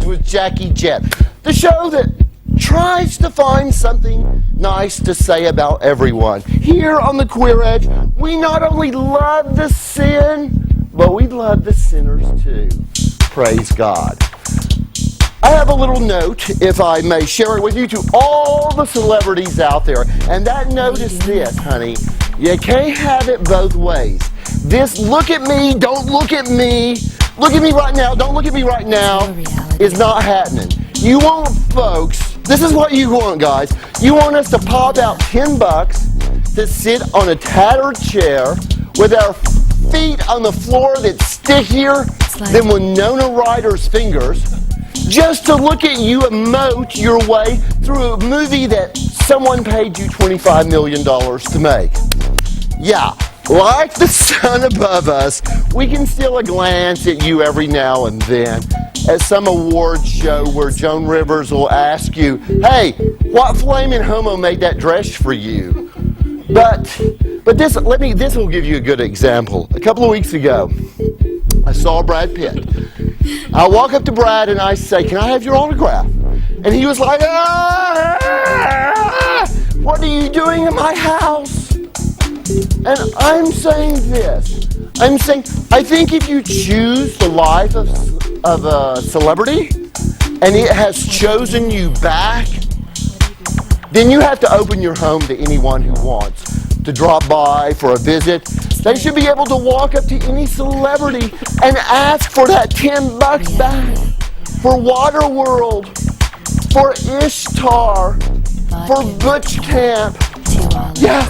with Jett, the show that tries to find something nice to say about everyone. Here on the Queer Edge, we not only love the sin, but we love the sinners too. Praise God. I have a little note, if I may share it with you, to all the celebrities out there. And that note is this, honey. You can't have it both ways. This look at me, don't look at me, look at me right now, don't look at me right now, is not happening. You want folks, this is what you want, guys. You want us to pop out $10 to sit on a tattered chair with our feet on the floor that's stickier than Winona Ryder's fingers, just to look at you emote your way through a movie that someone paid you $25 million to make. Yeah, like the sun above us, we can steal a glance at you every now and then at some awards show where Joan Rivers will ask you, hey, what flaming homo made that dress for you? But this will give you a good example. A couple of weeks ago, I saw Brad Pitt. I walk up to Brad and I say, can I have your autograph? And he was like, what are you doing in my house? And I'm saying this. I'm saying, I think if you choose the life of a celebrity and it has chosen you back, then you have to open your home to anyone who wants to drop by for a visit. They should be able to walk up to any celebrity and ask for that $10 back. For Waterworld, for Ishtar, for Butch Camp. Yeah,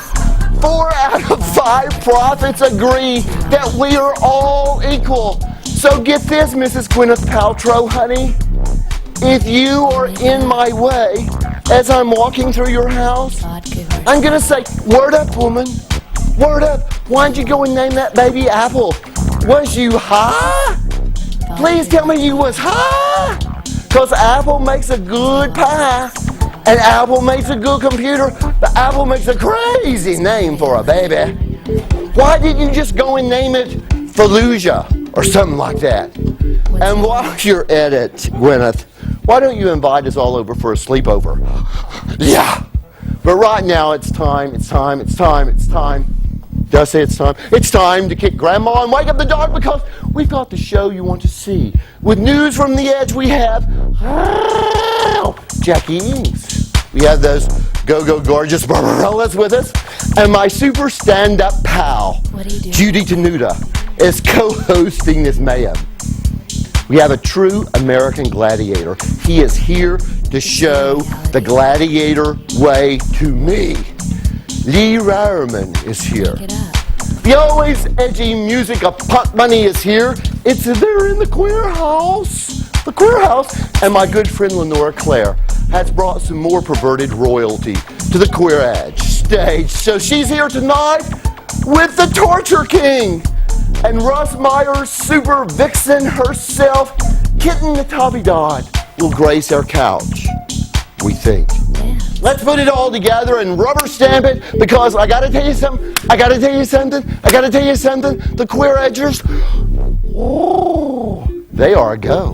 4 out of 5 prophets agree that we are all equal. So get this, Mrs. Gwyneth Paltrow, honey. If you are in my way as I'm walking through your house, I'm going to say, word up, woman. Word up. Why'd you go and name that baby Apple? Was you high? Please tell me you was high. Because Apple makes a good pie. And Apple makes a good computer. But Apple makes a crazy name for a baby. Why didn't you just go and name it Fallujah or something like that? And while you're at it, Gwyneth, why don't you invite us all over for a sleepover? Yeah. But right now it's time. Did I say it's time? It's time to kick Grandma and wake up the dog because we've got the show you want to see. With news from the edge, we have Jackie Inks. We have those go-go gorgeous Barbarellas with us. And my super stand-up pal, Judy Tenuta, is co-hosting this mayhem. We have a true American gladiator. He is here to show the gladiator way to me. Reherman is here. The always edgy music of Punk Bunny is here. It's there in the Queer House. The Queer House. And my good friend LENORA CLAIRE has brought some more perverted royalty to the Queer Edge stage. So she's here tonight with the Torture King. And Russ Meyer's super vixen herself, Kitten Natividad, will grace our couch, we think. Yeah. Let's put it all together and rubber stamp it, because I gotta tell you something, the Queer Edgers, oh, they are a go.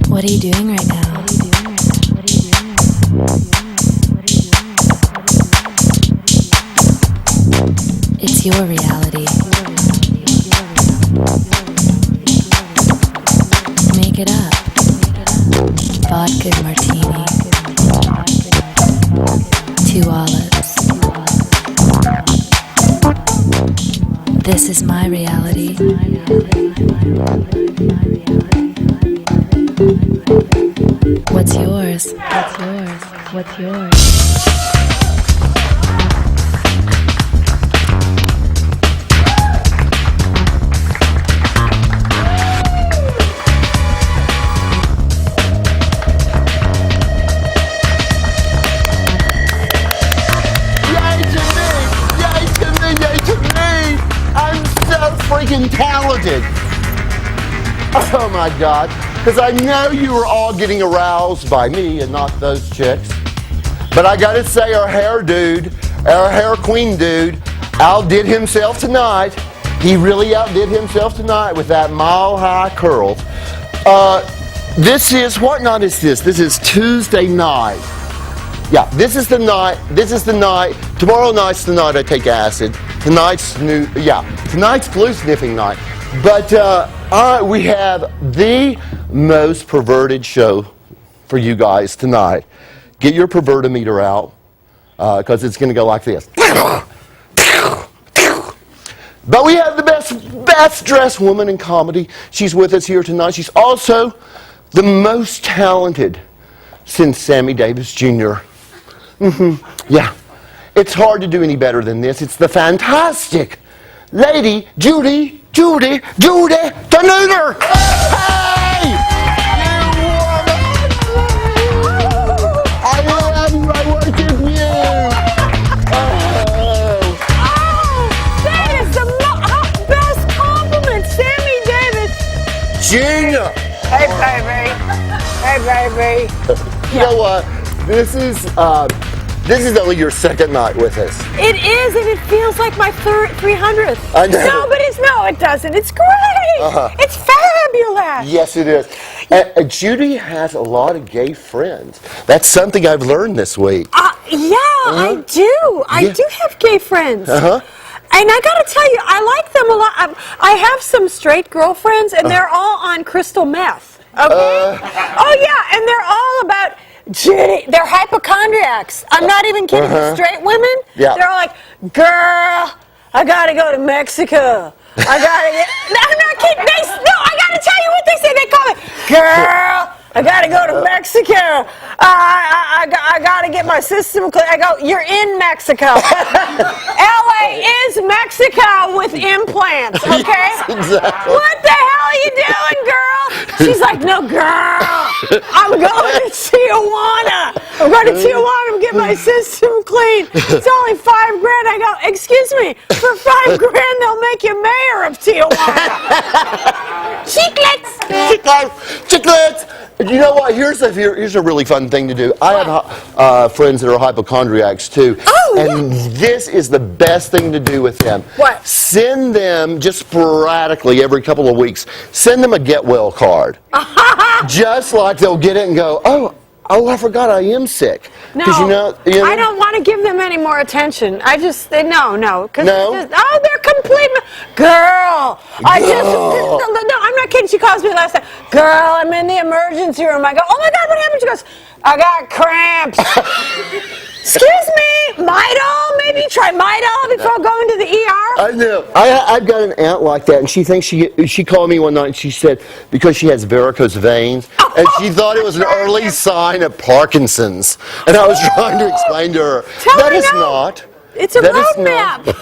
What are you doing right now? It's your reality. Make it up. Vodka martini. 2 olives. This is my reality. What's yours? What's yours? Freaking talented. Oh my God. Because I know you were all getting aroused by me and not those chicks. But I gotta say, our hair dude, our hair queen dude, outdid himself tonight. He really outdid himself tonight with that mile-high curl. This is, what night is this? This is Tuesday night. Yeah, this is the night. Tomorrow night's the night I take acid. Tonight's glue sniffing night. But we have the most perverted show for you guys tonight. Get your pervertometer out, because it's going to go like this. But we have the best dressed woman in comedy. She's with us here tonight. She's also the most talented since Sammy Davis Jr. Yeah, it's hard to do any better than this. It's the fantastic Lady Judy Tenuta. Hey! I love you. I worship you. That is the best compliment, Sammy Davis Junior. Hey, baby. You know what? This is only your second night with us. It is, and it feels like my 300th. I know. No, it doesn't. It's great. It's fabulous. Yes, it is. Judy has a lot of gay friends. That's something I've learned this week. I do. I do have gay friends. And I gotta tell you, I like them a lot. I have some straight girlfriends, and they're all on crystal meth. Okay? Oh yeah, and they're all about Judy. They're hypochondriacs. I'm not even kidding. The straight women, they're all like, girl, I gotta go to Mexico. I gotta get. I'm not kidding. I gotta tell you what they say. They call me, girl, I gotta go to Mexico. I gotta get my system clear. I go, you're in Mexico. LA is Mexico with implants, okay? Yes, exactly. What the hell are you doing, girl? She's like, no, girl, I'm going to Tijuana. I'm going to Tijuana and get my system clean. It's only $5,000. I go, excuse me, for $5,000 they'll make you mayor of Tijuana. Chiclets. You know what? Here's a really fun thing to do. I have friends that are hypochondriacs too. And this is the best thing to do with them. What? Send them just sporadically every couple of weeks. Send them a get well card. Just like they'll get it and go, oh, I forgot I am sick. No, you know, I don't want to give them any more attention. I just, no. No? They're complete, girl. No, I'm not kidding. She calls me last night. Girl, I'm in the emergency room. I go, oh my God, what happened? She goes, I got cramps. Excuse me, Midol? Maybe try Midol before going to the ER? I know. I've got an aunt like that, and she thinks she called me one night and she said, because she has varicose veins, and she thought it was an early sign of Parkinson's. And I was trying to explain to her, that is not. It's a roadmap.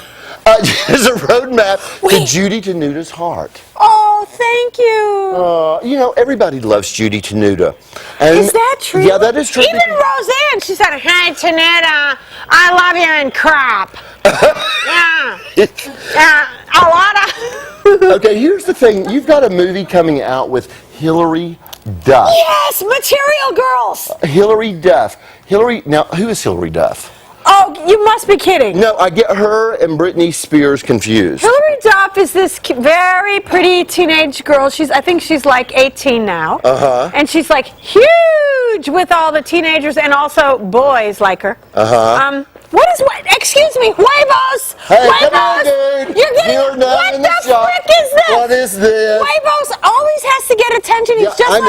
It's a roadmap to Judy Tenuta's heart. Oh, thank you. You know, everybody loves Judy Tenuta. Is that true? Yeah, that is true. Even Roseanne, she said, hey, Tenuta, I love you in crap. A lot of... Okay, here's the thing. You've got a movie coming out with Hilary Duff. Yes, Material Girls. Hilary Duff. Now, who is Hilary Duff? Oh, you must be kidding. No, I get her and Britney Spears confused. Hilary Duff is this very pretty teenage girl. I think she's like 18 now. And she's like huge with all the teenagers and also boys like her. Excuse me, huevos! Hey, huevos! come on, dude! You're getting, what the frick is this? What is this? Huevos always has to get attention. He's just I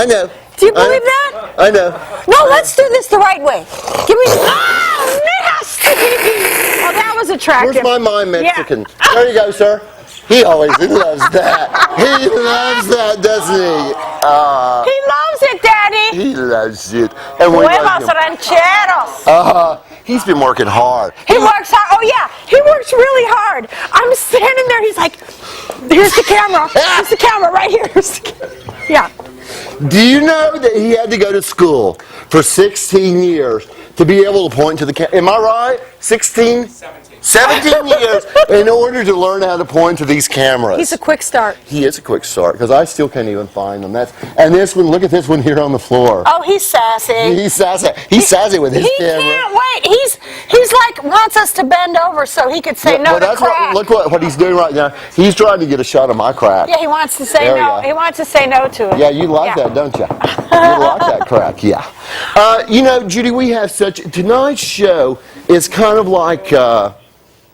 know. Do you believe that? I know. No, let's do this the right way. Give me. Oh, nasty! Oh, that was attractive. Where's my mind Mexican? Yeah. There you go, sir. He loves that. He loves that, doesn't he? He loves it, Daddy. He loves it. And we love Huevos him. rancheros. He's been working hard. He works hard. Oh, yeah. He works really hard. I'm standing there. He's like, here's the camera. Here's the camera right here. Yeah. Do you know that he had to go to school for 16 years to be able to point to the camera. Am I right? 16? 17 years in order to learn how to point to these cameras. He's a quick start. He is a quick start because I still can't even find them. And this one, look at this one here on the floor. Oh, he's sassy. He's sassy. He's sassy with his camera. He can't wait. He's like wants us to bend over so he could say no to crack. Look what he's doing right now. He's trying to get a shot of my crack. Yeah, he wants to say no. He wants to say no to it. Yeah, you like that, don't you? You like that crack, yeah. You know, Judy, we have tonight's show is kind of like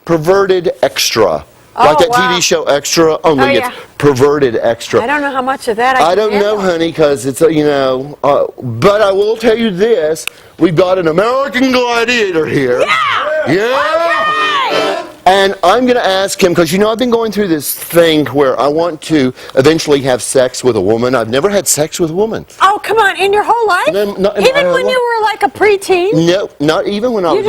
perverted extra. Like that TV show Extra, only it's perverted extra. I don't know how much of that I don't know, honey, because it's, you know, but I will tell you this. We've got an American Gladiator here. Yeah! Yeah! Okay! And I'm going to ask him, because, you know, I've been going through this thing where I want to eventually have sex with a woman. I've never had sex with a woman. Oh, come on. In your whole life? Even when you were like a preteen? No, not even when I was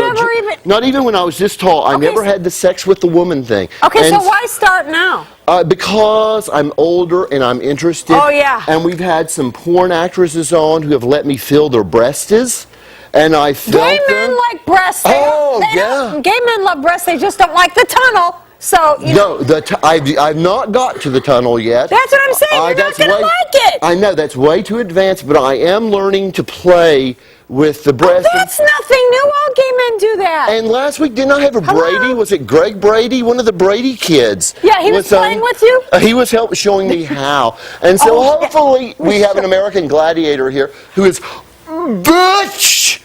not even when I was this tall. I never had the sex with the woman thing. Okay, so why start now? Because I'm older and I'm interested. Oh, yeah. And we've had some porn actresses on who have let me feel their breasts. And I felt Gay men like breasts. Yeah. Gay men love breasts. They just don't like the tunnel. So, you know. I've not got to the tunnel yet. That's what I'm saying. You're not going to like it. I know, that's way too advanced, but I am learning to play with the breast. Oh, that's nothing new. All gay men do that. And last week, didn't I have a Brady? Was it Greg Brady? One of the Brady kids. Yeah, he was playing with you? He was showing me how. And so hopefully we have an American Gladiator here who is butch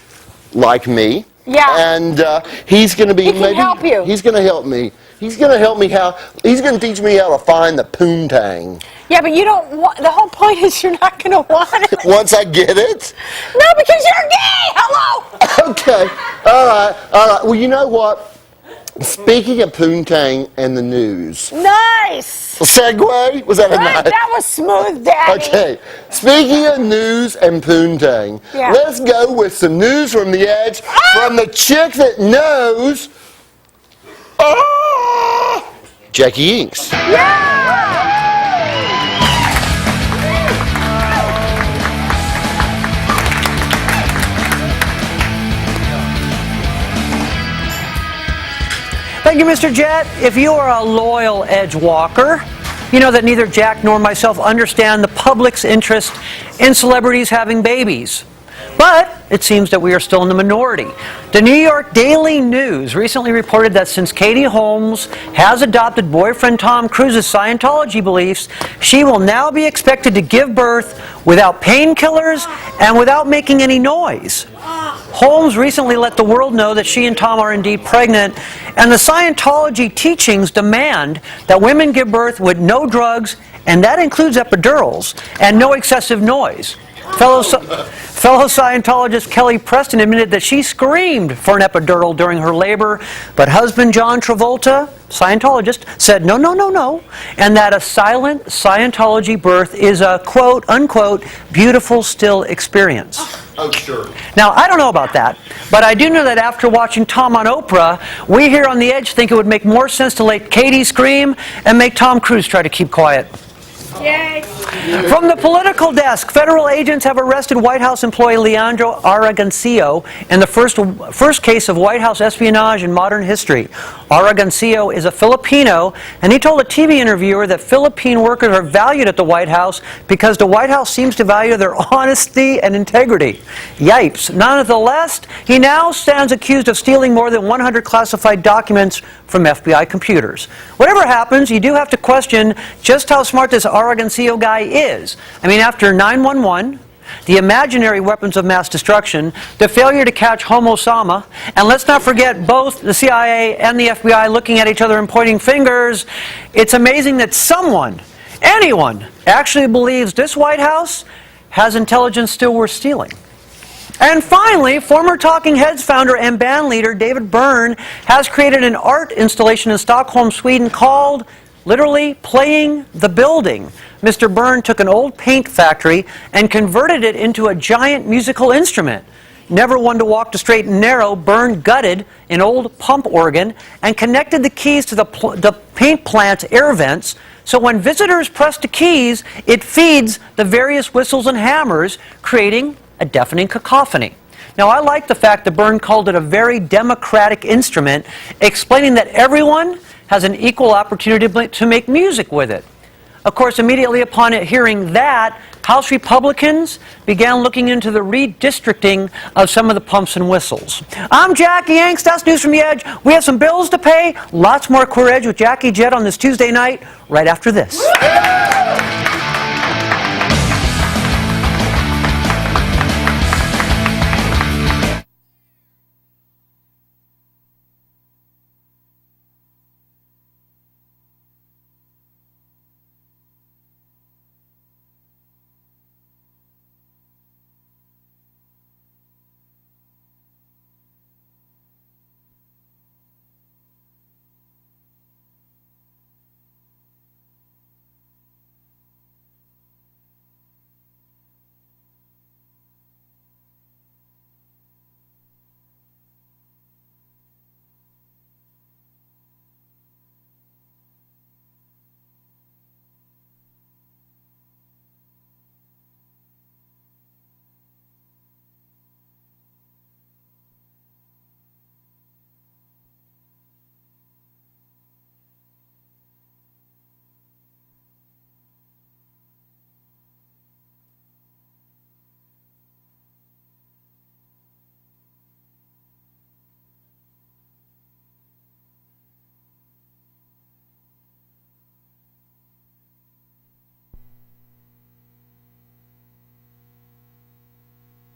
like me. Yeah. And he's going to be he can help you. He's going to help me. He's going to help me he's going to teach me how to find the poontang. Yeah, but you don't want, the whole point is you're not going to want it. Once I get it? No, because you're gay. Hello. Okay. All right. Well, you know what? Speaking of poontang and the news. Nice. Segue? Was that a nice? That was smooth, Daddy. Okay. Speaking of news and poontang, let's go with some news from the edge from the chick that knows. Jackie Inks. Yeah. Thank you, Mr. Jett. If you are a loyal edge walker, you know that neither Jack nor myself understand the public's interest in celebrities having babies. But it seems that we are still in the minority. The New York Daily News recently reported that since Katie Holmes has adopted boyfriend Tom Cruise's Scientology beliefs, she will now be expected to give birth without painkillers and without making any noise. Holmes recently let the world know that she and Tom are indeed pregnant, and the Scientology teachings demand that women give birth with no drugs, and that includes epidurals, and no excessive noise. Fellow Scientologist Kelly Preston admitted that she screamed for an epidural during her labor, but husband John Travolta, Scientologist, said no, no, no, no, and that a silent Scientology birth is a quote-unquote beautiful still experience. Oh, sure. Now, I don't know about that, but I do know that after watching Tom on Oprah, we here on The Edge think it would make more sense to let Katie scream and make Tom Cruise try to keep quiet. Yay. From the political desk, federal agents have arrested White House employee Leandro Aragoncillo in the first case of White House espionage in modern history. Aragoncillo is a Filipino, and he told a TV interviewer that Philippine workers are valued at the White House because the White House seems to value their honesty and integrity. Yipes. Nonetheless, he now stands accused of stealing more than 100 classified documents from FBI computers. Whatever happens, you do have to question just how smart this Aragoncillo guy is. I mean, after 9/11, the imaginary weapons of mass destruction, the failure to catch Homo Sama, and let's not forget both the CIA and the FBI looking at each other and pointing fingers, it's amazing that anyone, actually believes this White House has intelligence still worth stealing. And finally, former Talking Heads founder and band leader David Byrne has created an art installation in Stockholm, Sweden called, literally, Playing the Building. Mr. Byrne took an old paint factory and converted it into a giant musical instrument. Never one to walk the straight and narrow, Byrne gutted an old pump organ and connected the keys to the paint plant's air vents, so when visitors press the keys, it feeds the various whistles and hammers, creating a deafening cacophony. Now, I like the fact that Byrne called it a very democratic instrument, explaining that everyone has an equal opportunity to make music with it. Of course, immediately upon hearing that, House Republicans began looking into the redistricting of some of the pumps and whistles. I'm Jackie Yanks. That's News from the Edge. We have some bills to pay. Lots more Queer Edge with Jackie Jett on this Tuesday night, right after this.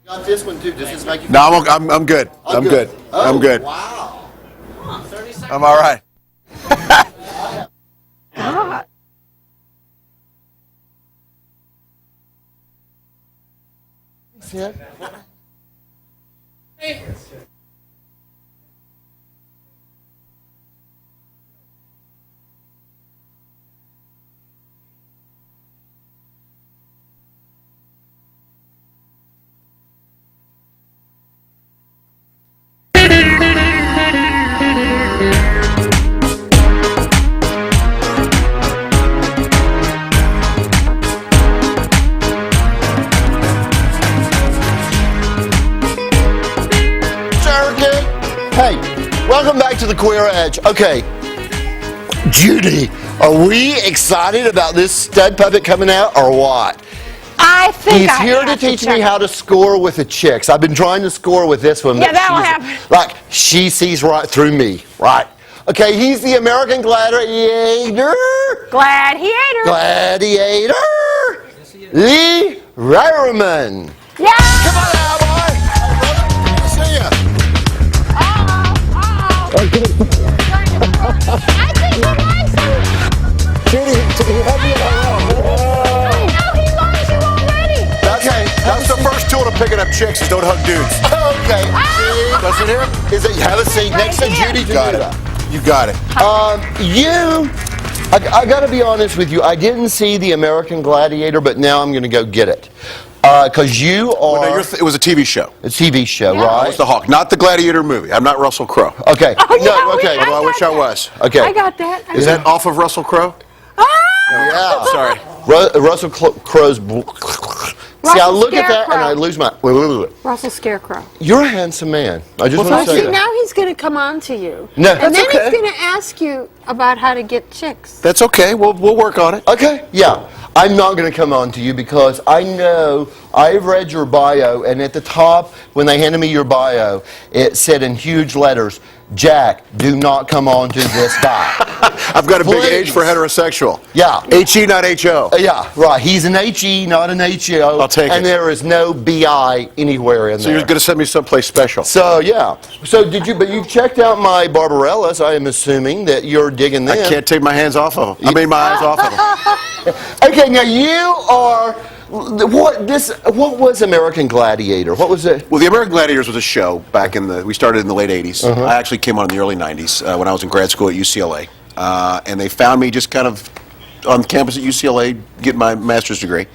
Got this one too. Does this make you? No, I'm good. I'm good. Oh, I'm good. Wow. I'm all right. Hey, welcome back to the Queer Edge. Okay, Judy, are we excited about this stud puppet coming out or what? I think He's I here to have teach check me how to score with the chicks. I've been trying to score with this one. Yeah, but that'll she's- happen. Like, she sees right through me, right? Okay, he's the American Gladiator. Gladiator. Gladiator. Lee Reherman. Yeah. Come on now, boy. Good to see ya. I think he likes you. Judy, help me I know he loves you already. Okay, That's the first tool to picking up chicks is don't hug dudes. okay. Does it here? Is it have a seat next to Right here. Judy Got Tenuta? it. You got it. I got to be honest with you. I didn't see the American Gladiator, but now I'm going to go get it. Because you are No, it was a TV show. a TV show, Yeah. I right? was the Hawk, not the Gladiator movie. I'm not Russell Crowe. Okay. Oh, yeah, no, okay. Although I wish I was. Okay. I got that. Is that off of Russell Crowe? Yeah. Sorry. Russell Crowe's. See, I look at that and I lose my. Russell Scarecrow. You're a handsome man. I just Well, want to See, say that. now he's going to come on to you. No, and that's then okay. he's going to ask you about how to get chicks. That's okay. We'll work on it. Okay, yeah. I'm not going to come on to you because I know I've read your bio, and at the top, when they handed me your bio, it said in huge letters, Jack, do not come on to this guy. I've got a big Please. H for heterosexual. Yeah. H-E, not H-O. Yeah, right. He's an H-E, not an H-E-O. I'll take and it. there is no B-I anywhere in So there. you're going to send me someplace special. So, yeah. So, but you've checked out my Barbarellas. I am assuming that you're digging them. I can't take my hands off of them. I mean, my eyes off of them. Okay, now you are, what was American Gladiator? What was it? Well, the American Gladiators was a show back we started in the late 80s. I actually came on in the early 90s when I was in grad school at UCLA. And they found me just kind of on campus at UCLA getting my master's degree.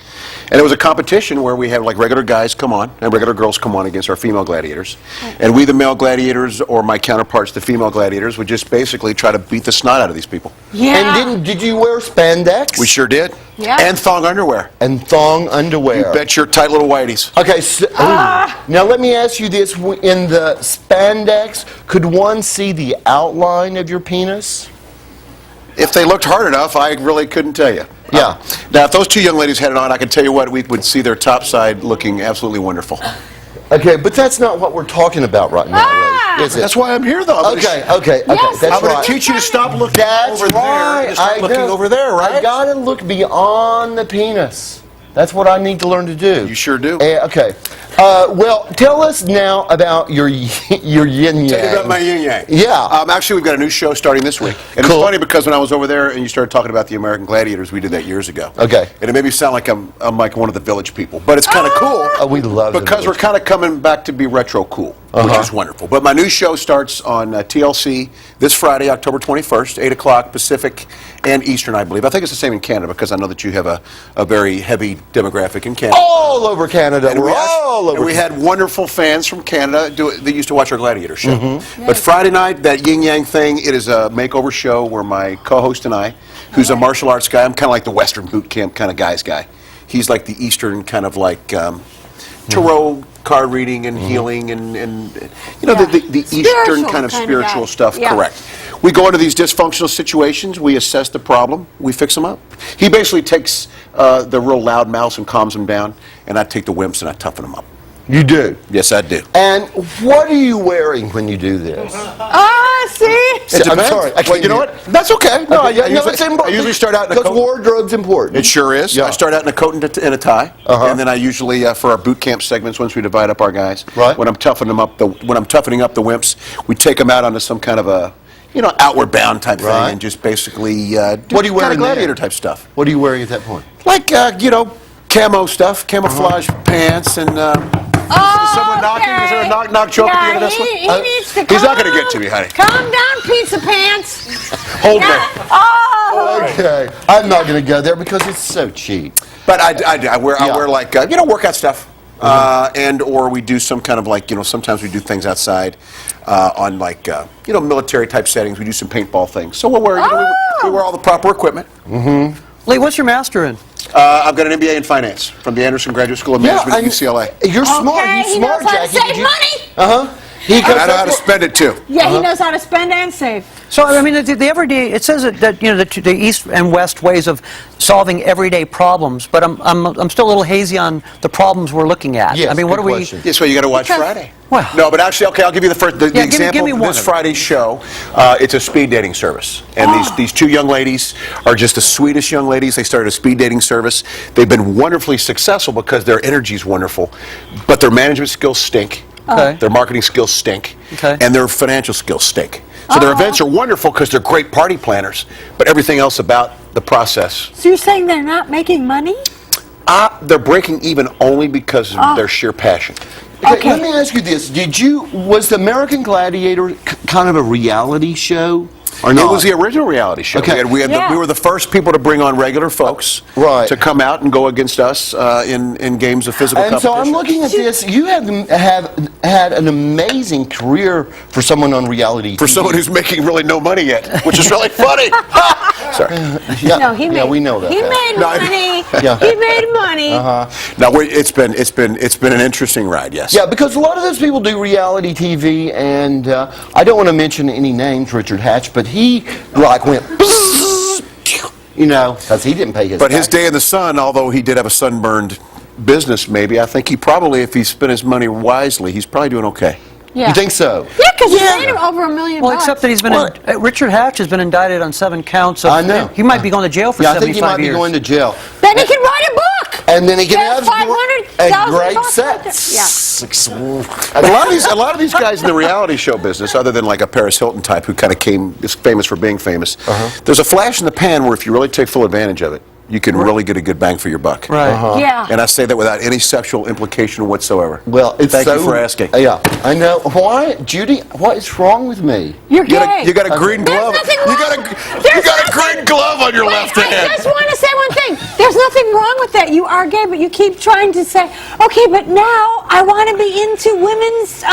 And it was a competition where we had like regular guys come on and regular girls come on against our female gladiators. And we, the male gladiators, or my counterparts, the female gladiators, would just basically try to beat the snot out of these people. Yeah. And did you wear spandex? We sure did. Yeah. And thong underwear. And thong underwear. You bet your tight little whiteys. Okay, so, now let me ask you this. In the spandex, could one see the outline of your penis? If they looked hard enough, I really couldn't tell you. Yeah. Now, if those two young ladies had it on, I can tell you what, we would see their top side looking absolutely wonderful. Okay, but that's not what we're talking about right now, Ray, is it? That's why I'm here, though. Okay. Yes, That's I'm going right. to teach you to stop looking That's over there right. and start looking know. over there, right? I gotta look beyond the penis. That's what I need to learn to do. You sure do. Okay. Well, tell us now about your yin yang. Tell me about my yin yang. Yeah. Actually, we've got a new show starting this week. And Cool. it's funny because when I was over there and you started talking about the American Gladiators, we did that years ago. Okay. And it made me sound like I'm like one of the Village people. But it's kind of cool. Oh, we love the because we're Village. kind of coming back to be retro cool, which is wonderful. But my new show starts on TLC this Friday, October 21st, 8 o'clock Pacific and Eastern, I believe. I think it's the same in Canada because I know that you have a very heavy demographic in Canada. All over Canada. And We're all over. and we had wonderful fans from Canada that used to watch our Gladiator show. But Friday night, that yin yang thing, it is a makeover show where my co-host and I, who's a martial arts guy, I'm kind of like the Western boot camp kind of guy. He's like the Eastern kind of like tarot card reading and healing and you know the Eastern kind of spiritual stuff. Yeah. Correct. We go into these dysfunctional situations, we assess the problem, we fix them up. He basically takes the real loud mouths and calms them down, and I take the wimps and I toughen them up. You do. Yes, I do. And what are you wearing when you do this? See? It I'm depends. sorry. Well, you know what? That's okay. No, Okay, it's important. I usually start out in a because coat. wardrobe's important. It sure is. Yeah. I start out in a coat and a tie, and then I usually, for our boot camp segments, once we divide up our guys, Right. when I'm toughening up the wimps, we take them out onto some kind of a, outward bound type Right. thing, and just basically do What are you kind wearing of gladiator there? type stuff, What are you wearing at that point? like camo stuff, camouflage pants, and. Is someone knocking? Is there a knock joke at the end of this one? He needs to He's not calm going to get to me, honey. Calm down, pizza pants. Hold me. Oh. Okay. I'm not going to go there because it's so cheap. But I wear like workout stuff, Mm-hmm. and or we do some kind of like sometimes we do things outside, on like military type settings. We do some paintball things. So we'll wear we wear all the proper equipment. Lee, what's your master in? I've got an MBA in finance from the Anderson Graduate School of Management at UCLA. You're smart. Okay, You're he smart, knows how to Jackie. save money. He And I know how to spend it too. Yeah, he knows how to spend and save. So, I mean, the everyday, it says that the East and West ways of solving everyday problems, but I'm still a little hazy on the problems we're looking at. Yes, I mean, what good are we... question. Yes, well, you got to watch Friday. Well- No, but actually, okay, I'll give you the first. The Yeah, give me example. one This of them. Friday's show, it's a speed dating service, and these two young ladies are just the sweetest young ladies. They started a speed dating service. They've been wonderfully successful because their energy is wonderful, but their management skills stink. Okay. Their marketing skills stink, Okay. and their financial skills stink. So their events are wonderful because they're great party planners, but everything else about the process, So you're saying they're not making money? they're breaking even only because of their sheer passion. Okay, let me ask you this. Was the American Gladiator kind of a reality show? Or not? It was the original reality show. Okay. We were the first people to bring on regular folks to come out and go against us in games of physical And competition. so I'm looking at this. You have had an amazing career for someone on reality For TV. someone who's making really no money yet, which is really funny. Sorry. Yeah, No, he made. yeah, we know that. He made No, I- money. Yeah. He made money. Now it's been an interesting ride. Yes. Yeah, because a lot of those people do reality TV, and I don't want to mention any names, Richard Hatch, but he like went, because he didn't pay his. But his taxes. day in the sun, although he did have a sunburned business, maybe I think he probably, if he spent his money wisely, he's probably doing okay. Yeah. You think so? Yeah, because he made him over $1 million. Well, except that he's been... Richard Hatch has been indicted on 7 counts of... I know. He might be going to jail for Yeah, I 75 think he might years. be going to jail. Then he can write a book. And then he can There's have a great $500,000 set. Yeah. A lot of these guys in the reality show business, other than like a Paris Hilton type who kind of is famous for being famous, there's a flash in the pan where if you really take full advantage of it, you can really get a good bang for your buck. Right. Yeah. And I say that without any sexual implication whatsoever. Well, it's Thank you for asking. Yeah, I know. Why, Judy? What is wrong with me? You're gay. You got a green glove. There's nothing You wrong. got a green glove on your left hand. I just want to say one thing. There's nothing wrong with that. You are gay, but you keep trying to say, okay, but now I want to be into women's things.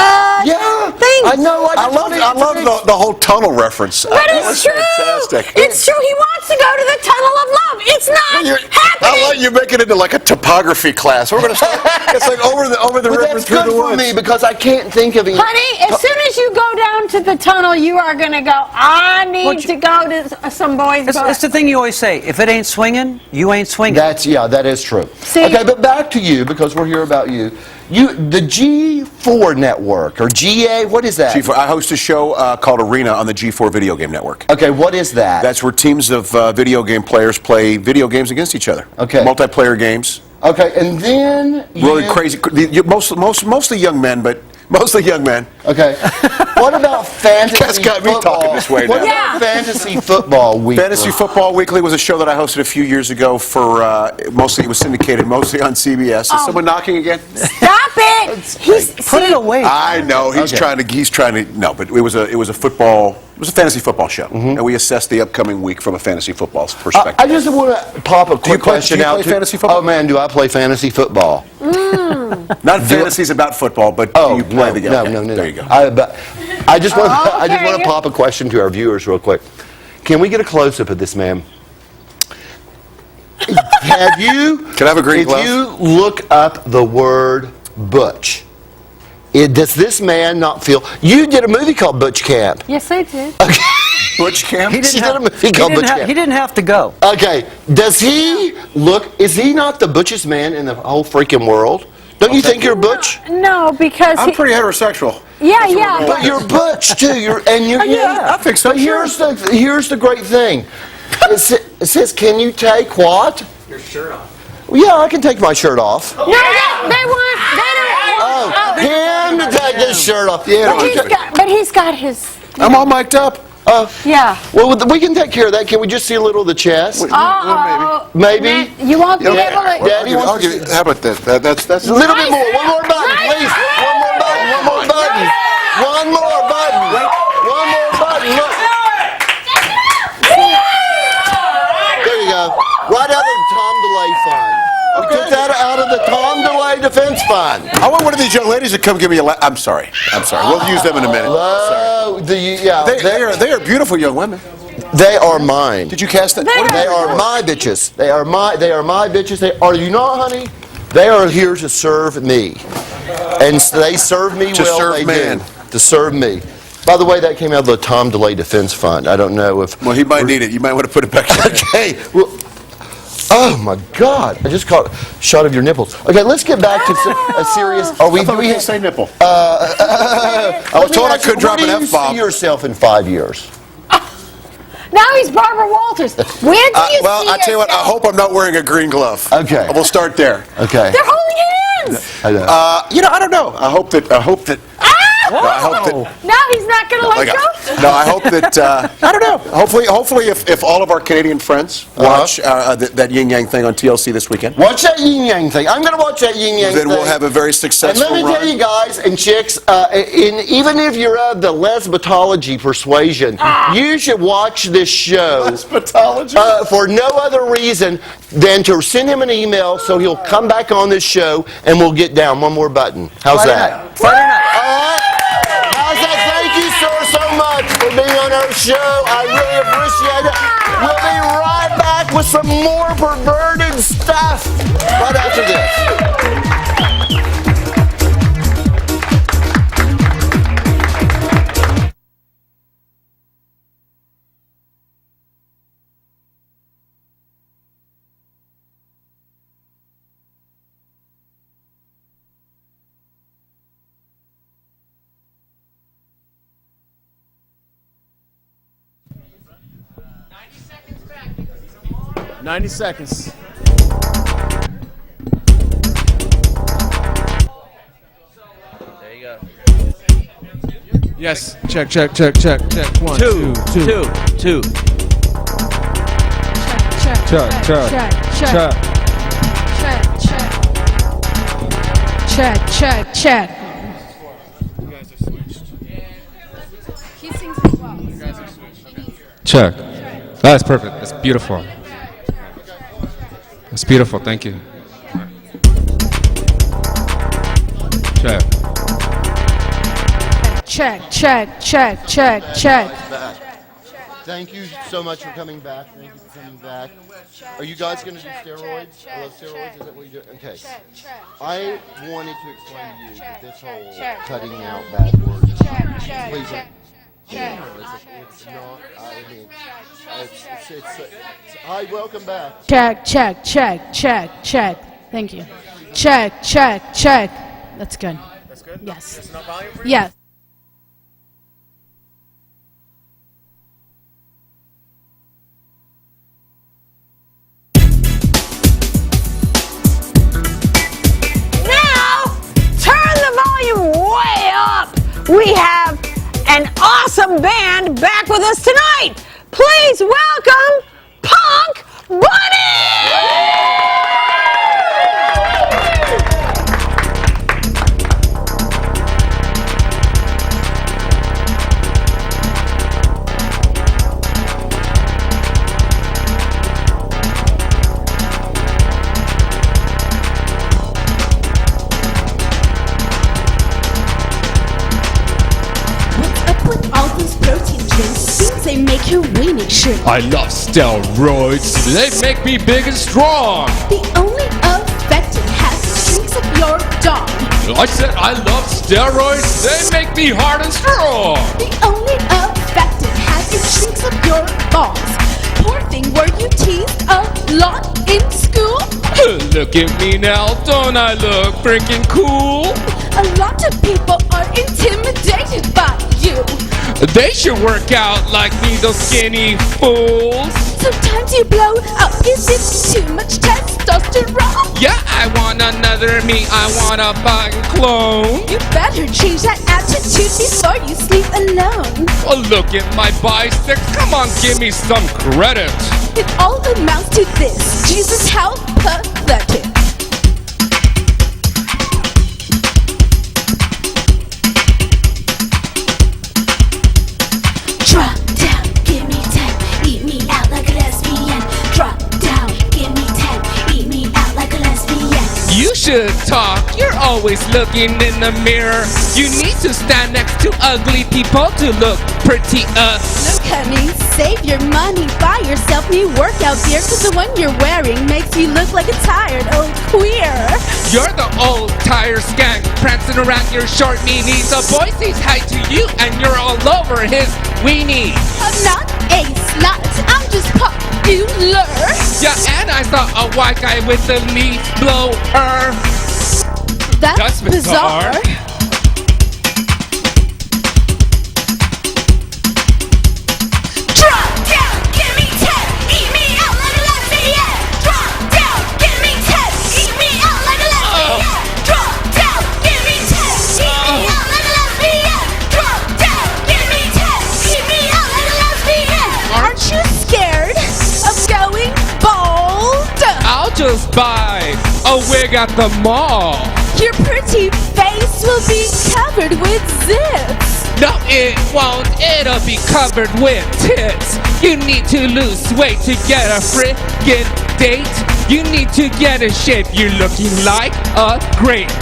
I know. I love the whole tunnel reference. But it's true. Fantastic. It's true. He wants to go to the tunnel of love. It's not happening. I'll let you make it into like a topography class. We're going to start. It's like over the But river that's through good the for woods. me because I can't think of any. Honey, as soon as you go down to the tunnel, you are going to go, I need to go to some boys' It's the thing you always say. If it ain't swinging, you ain't swinging. That is true. See? Okay, but back to you because we're here about you. The G4 network or GA, what is that? G4, I host a show called Arena on the G4 Video Game Network. Okay, what is that? That's where teams of video game players play video games against each other. Okay. Multiplayer games. Okay, and then Really crazy. Mostly young men, but mostly young men. Okay. What about fantasy That's got me football? talking this way What now. about fantasy football week? Fantasy Football Weekly was a show that I hosted a few years ago for mostly it was syndicated mostly on CBS. Is someone knocking again? Stop it. Put it away. I know he's trying to no, but it was a fantasy football show, and we assessed the upcoming week from a fantasy football perspective. I just want to pop a quick question out. Do you play fantasy football? Oh man, do I play fantasy football? Not fantasies about football, but do you play the game? No. There you go. I just want Okay. to pop a question to our viewers real quick. Can we get a close up of this man? Have you? Can I have a green glove? If you look up the word butch, does this man not feel? You did a movie called Butch Camp. Yes, I did. Butch Camp? He did a movie called Butch Camp. He didn't have to go. Okay, does he look? Is he not the butchest man in the whole freaking world? Don't you think you're butch? No, because I'm pretty heterosexual. Yeah. But you're butch too. Yeah, I think so. But here's the great thing. It says, "Can you take what?" Your shirt off. Yeah, I can take my shirt off. No, they want. Him to take his shirt off. But he's got his. I'm all mic'd up. Yeah. Well, we can take care of that. Can we just see a little of the chest? Maybe. You won't be able to. Daddy wants to see. How about this? That's A little bit more. One more button, please. One more button. One more button. One more button. One more button. Look. There you go. Right out of the Tom DeLay fund. We took that out of the Tom DeLay Defense Fund. I want one of these young ladies to come give me a I'm sorry. We'll use them in a minute. Oh, They are beautiful young women. They are mine. Did you cast that? They are my bitches. They are my bitches. Are you not, honey? They are here to serve me, and they serve me To well. serve They man. do. To serve me. By the way, that came out of the Tom DeLay Defense Fund. I don't know if. Well, he might need it. You might want to put it back in. Okay. Well, oh my God! I just caught a shot of your nipples. Okay, let's get back to a serious. Are we? Do we can't say nipple. I was told I couldn't drop an Where do you F-bomb. see yourself in 5 years? Now he's Barbara Walters. Where do you Well, see I tell you what. I yourself? hope I'm not wearing a green glove. Okay. We'll start there. Okay. They're holding hands. I know. I don't know. I hope that. Now he's not going to let go. No, I hope that. I don't know. Hopefully, if all of our Canadian friends watch that yin yang thing on TLC this weekend, Watch that yin yang thing. I'm going to watch that yin yang thing. then we'll have a very And successful let me tell run. you guys and chicks, even if you're of the lesbotology persuasion, you should watch this show for no other reason than to send him an email so he'll come back on this show and we'll get down one more button. How's that? Friday night. How's that? Thank you, sir, so much for being on our show. I really appreciate it. We'll be right back with some more perverted stuff right after this. Seconds. There you go. Yes. Check. 1, 2. Two. Check. Check. He sings as well. Check. That's perfect. That's beautiful. That's beautiful. Thank you. Check. Check. Thank you so much for coming back. Thank you for coming back. Are you guys going to do steroids? I love steroids. Is that what you do? Okay. I wanted to explain to you that this whole cutting out bad words. Please don't. It's not. I mean, hi, welcome back. Check. Thank you. Check. That's good. That's good? Yes. There's no volume for you? Yes. Now, turn the volume way up. We have an awesome band back with us tonight. Please welcome Punk Bunny! They make your weenie shrink. I love steroids. They make me big and strong. The only effect it has shrinks up your dog. I said I love steroids. They make me hard and strong. The only effect it has shrinks up your balls. Poor thing, were you teased a lot in school? Look at me now, don't I look freaking cool? A lot of people are intimidated by you. They should work out like me, those skinny fools. Sometimes you blow up. Is it too much testosterone? Yeah, I want another me. I want a fucking clone. You better change that attitude before you sleep alone. Oh, look at my biceps. Come on, give me some credit. It all amounts to this. Jesus, how pathetic. Drop down, give me 10, eat me out like a lesbian. Drop down, give me 10, eat me out like a lesbian. You should talk. You're always looking in the mirror. You need to stand next to ugly people to look pretty. Look, honey, save your money, buy yourself new workout gear, cause the one you're wearing makes you look like a tired old queer. You're the old tire skank prancing around your short knees. A boy says hi to you and you're all over his weenie. I'm not a slut, I'm just popular. Yeah, and I saw a white guy with a leaf blower. That's bizarre. Drop down, give me 10, eat me out like a lesbian. Drop down, give me 10, eat me out like a lesbian. Drop down, give me 10, eat me out like a lesbian. Drop down, give me 10, eat me out like a lesbian. Aren't you scared of going bald? I'll just buy a wig at the mall. Your pretty face will be covered with zips. No, it won't. It'll be covered with tits. You need to lose weight to get a frickin' date. You need to get in shape. You're looking like a grape.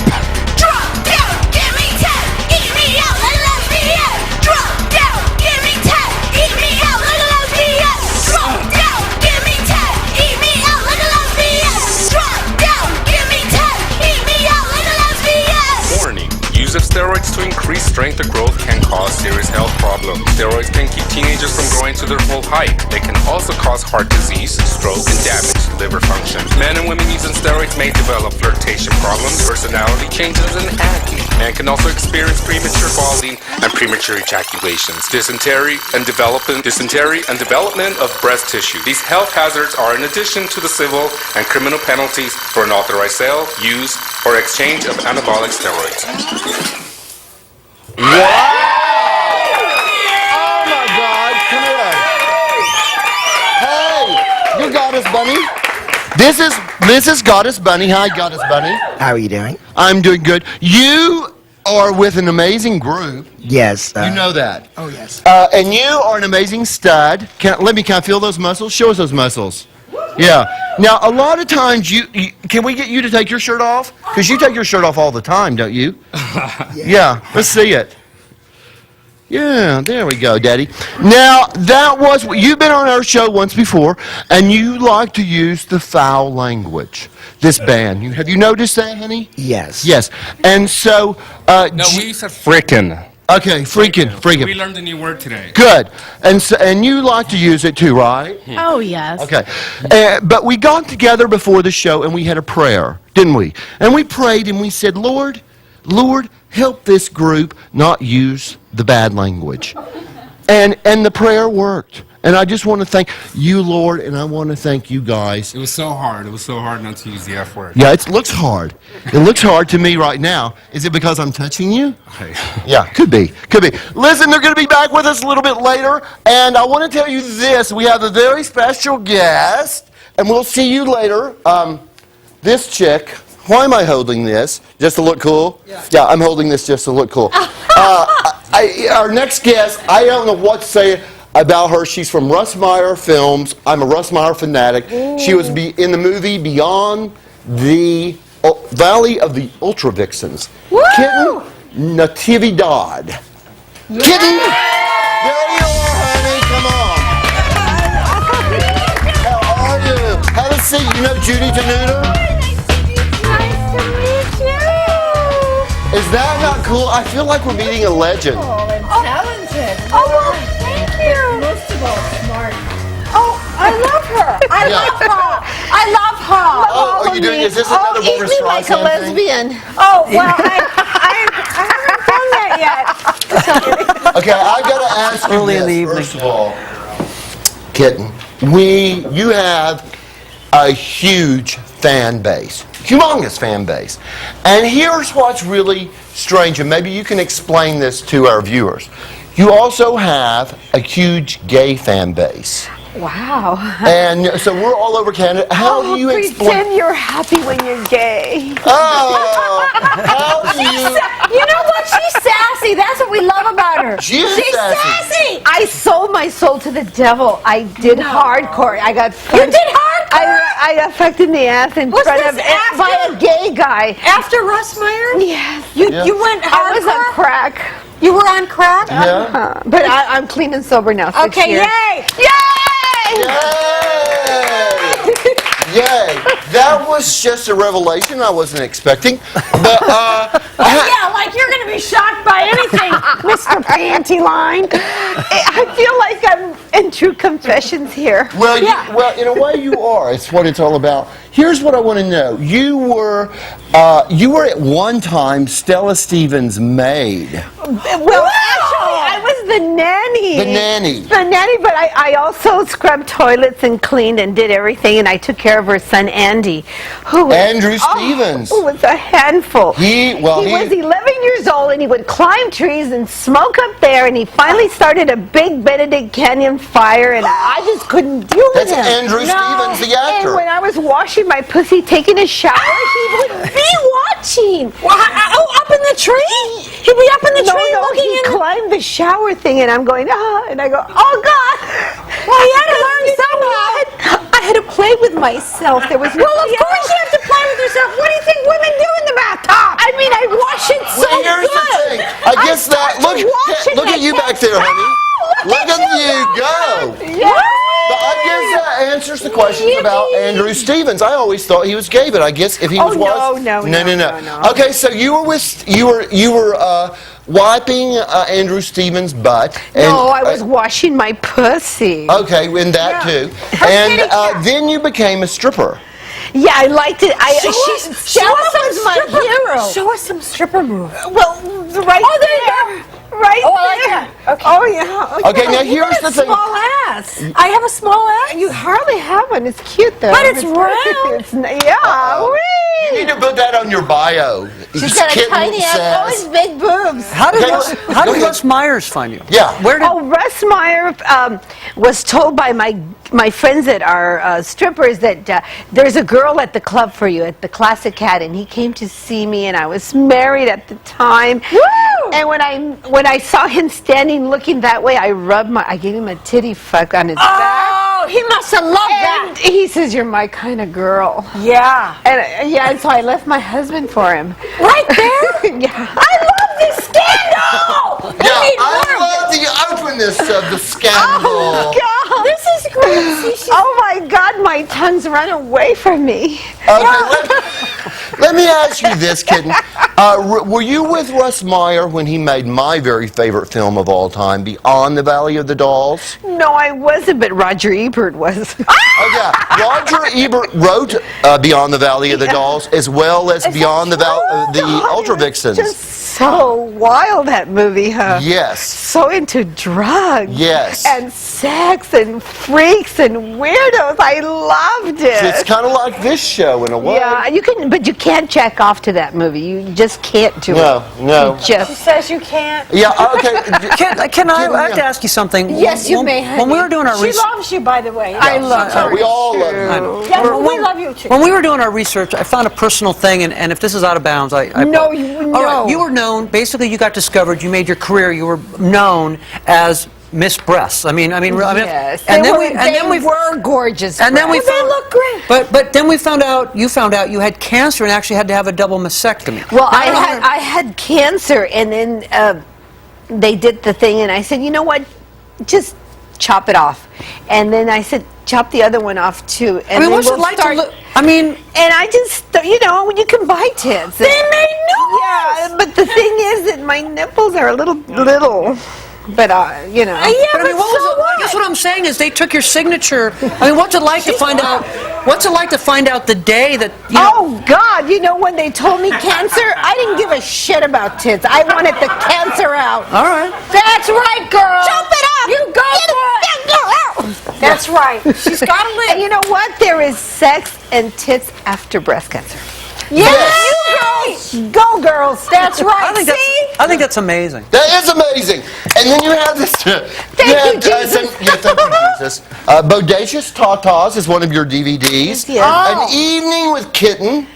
Drop down, give me 10, eat me out like a lesbian. Drop down, give me 10, eat me out like a lesbian. Drop down, give me 10, eat me out like a lesbian. Drop down, give me 10, eat me out like a lesbian. Warning. Use of steroids to increase strength or growth can cause serious health problems. Steroids can keep teenagers from growing to their full height. They can also cause heart disease, stroke, and damage to liver function. Men and women using steroids may develop flirtation problems, personality changes, and acne. Men can also experience premature balding and premature ejaculations, dysentery and development of breast tissue. These health hazards are in addition to the civil and criminal penalties for unauthorized sale, use, or exchange of anabolic steroids. Wow! Oh my God! Come here. Hey, you goddess bunny. This is Goddess Bunny. Hi, Goddess Bunny. How are you doing? I'm doing good. You are with an amazing group. Yes. You know that. Oh, yes. And you are an amazing stud. Can I feel those muscles? Show us those muscles. Yeah. Now, a lot of times, can we get you to take your shirt off? Because you take your shirt off all the time, don't you? Yeah. Let's see it. Yeah, there we go, Daddy. Now, you've been on our show once before, and you like to use the foul language. This band. Have you noticed that, honey? Yes. Yes. And so... No, we said frickin'. Okay, freaking. We learned a new word today. Good. And you like to use it too, right? Oh, yes. Okay. But we got together before the show and we had a prayer, didn't we? And we prayed and we said, Lord, help this group not use the bad language. And the prayer worked. And I just want to thank you, Lord, and I want to thank you guys. It was so hard. It was so hard not to use the F word. Yeah, it looks hard. It looks hard to me right now. Is it because I'm touching you? Yeah, could be. Listen, they're going to be back with us a little bit later, and I want to tell you this. We have a very special guest, and we'll see you later. This chick, why am I holding this? Just to look cool? Yeah, I'm holding this just to look cool. Our next guest, I don't know what to say about her. She's from Russ Meyer Films. I'm a Russ Meyer fanatic. Ooh. She was in the movie Beyond the Valley of the Ultra Vixens. Kitten Natividad. Yeah. Kitten! There you are, honey. Come on. How are you? Have a seat. You know Judy Tenuta? Nice to meet you. Is that not cool? I feel like we're meeting a legend. Talented. Oh, well, thank you. Most of all, smart. Oh, I love her. I love her. Oh, are you doing? Is this another bonus Eat me like a lesbian. Oh, well, I haven't done that yet. Okay, I gotta ask you Early this, in the evening. first of all, Kitten. You have a huge fan base, humongous fan base, and here's what's really strange, and maybe you can explain this to our viewers. You also have a huge gay fan base. Wow. And so we're all over Canada. How do you explain? Pretend you're happy when you're gay. Oh, how do you? You know what? She's sassy. That's what we love about her. She's sassy. I sold my soul to the devil. I did hardcore. I got You did hardcore? I got fucked in the ass in Was front this of after? by a gay guy. After Russ Meyer? Yes. You went hardcore? I was on crack. You were on crack? Yeah. But I'm clean and sober now. 6 Okay, years. yay! Yay! That was just a revelation I wasn't expecting. But Yeah, like you're going to be shocked by anything, Mr. Panty Line. I feel like I'm in true confessions here. well, in a way, you are. It's what it's all about. Here's what I want to know: you were at one time Stella Stevens' maid. Well, actually, I was the nanny. The nanny. The nanny, but I also scrubbed toilets and cleaned and did everything, and I took care of her son Andy, who was Andrew Stevens. who was a handful. He was 11 years old, and he would climb trees and smoke up there, and he finally started a big Benedict Canyon fire, and I just couldn't deal with That's him. Andrew Stevens, the actor. And when I was washing my pussy, taking a shower, he would be watching. Up in the tree? He'd be up in the tree looking he in the... climbed the shower thing, and I'm going, and I go, oh God. Well, you had to learn somehow. I had to play with myself. There was Well, of course you have to play with yourself. What do you think women do in the bathtub? I mean, I wash it so Well, here's the good. thing. I guess that look at you back there, honey. Look at you go. Yeah. But I guess that answers the question about Andrew Stevens. I always thought he was gay, but I guess if he was no. Okay, so you were wiping Andrew Stevens' butt. And, No, I was washing my pussy. Okay, in that too. And then you became a stripper. Yeah, I liked it. Show us my hero. Show us some stripper moves. Well, Right there. Right Oh, I like there. that. Okay. Oh, yeah. Okay, now here's the thing. Small ass. I have a small ass. You hardly have one. It's cute, though. But it's round. Yeah. Whee! You need to put that on your bio. She's got a Kitten tiny ass, says- always big boobs. How did Okay, Russ, go ahead. Russ Myers find you? Yeah. Where did? Oh, Russ Meyer was told by my friends that are strippers that there's a girl at the club for you at the Classic Cat, and he came to see me, and I was married at the time. Woo! And when I saw him standing looking that way, I gave him a titty fuck on his back. Oh, he must have loved And that. he says, "You're my kind of girl." Yeah. And and so I left my husband for him. Right there? Yeah. I love this scandal! Yeah, We need I more of love the openness of the scandal. Oh, God. this. This is great. Oh my God, my tongue's run away from me. Okay, let me ask you this, Kitten. Were you with Russ Meyer when he made my very favorite film of all time, Beyond the Valley of the Dolls? No, I wasn't, but Roger Ebert was. Oh, yeah. Roger Ebert wrote Beyond the Valley of the Dolls, as well as Beyond the Ultra Vixens. Just so wild, that movie, huh? Yes. So into drugs. Yes. And sex and freaks and weirdos. I loved it. It's kind of like this show in a way. Yeah, but you can't jack off to that movie. You just can't do it. No. You just Says you can't. Yeah, okay. Can I have to ask you something? Yes, you may, When we were doing our She research, loves you, by the way. I love her. We all love you. Yeah, but we love you too. when we were doing our research, I found a personal thing, and if this is out of bounds, I No, all no. right, you were known. Basically, you got discovered. You made your career. You were known as Miss Breasts. Yes, and they then we were gorgeous. and then we breasts. found, look great. But then we found out you had cancer and actually had to have a double mastectomy. Well, I had cancer, and then they did the thing, and I said, you know what, just chop it off. And then I said, chop the other one off too. And then what's it we'll like start. to look? I mean, And I just, when you can buy tits. They made new Yeah, but the thing is that my nipples are a little. But, Yeah, but I mean, but so I guess what I'm saying is they took your signature. I mean, what's it like to find out? What's it like to find out the day that you know? Oh, God, when they told me cancer, I didn't give a shit about tits. I wanted the cancer out. All right. That's right, girl. Jump it up. You go for it. That's right. She's got to live. And you know what? There is sex and tits after breast cancer. Yes. You girls, go girls. That's right. I think that's amazing. That is amazing. And then you have this. Thank you, Jesus. Thank you, Jesus. Bodacious Tatas is one of your DVDs. Yes. An Evening with Kitten